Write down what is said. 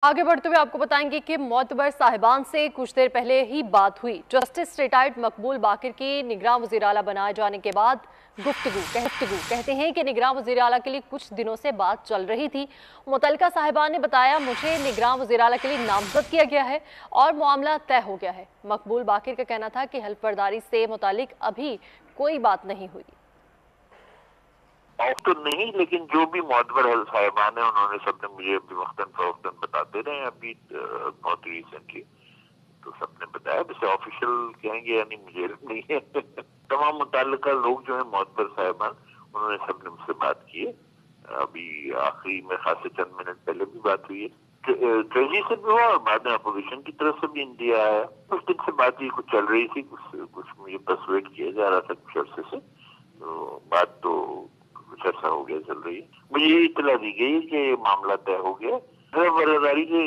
आगे बढ़ते हुए आपको बताएंगे कि मोतबर साहिबान से कुछ देर पहले ही बात हुई। जस्टिस रिटायर्ड मकबूल बाकिर की निगरान वज़ीर आला बनाए जाने के बाद गुफ्तगू कहते हैं कि निगरान वज़ीर आला के लिए कुछ दिनों से बात चल रही थी। मुतल्लिका साहिबान ने बताया, मुझे निगरान वज़ीर आला के लिए नामजद किया गया है और मामला तय हो गया है। मकबूल बाकिर का कहना था कि हल्फबर्दारी से मुतालिक अभी कोई बात नहीं हुई। तो नहीं, लेकिन जो भी मोतबर साहिबान है उन्होंने सबने मुझे अभी वक्तन फवक्तन बताते रहे। अभी बहुत रिसेंटली तो सबने बताया, वैसे ऑफिशियल कहेंगे यानी मुझे नहीं है। तमाम मुताल्लिका लोग जो है मोतबर साहिबान, उन्होंने सबने मुझसे बात की है। अभी आखिरी में खास चंद मिनट पहले भी बात हुई है, ट्रेजरी से भी हुआ और बाद में अपोजिशन की तरफ से भी इंडिया आया। उस दिन से बात ये कुछ चल रही थी, कुछ मुझे परसुएट किया जा रहा था कुछ अर्से से, तो बात तो कुछ अर्सा हो गया चल रही है। मुझे ये इत्तला दी गई कि मामला तय हो गया। बरादारी के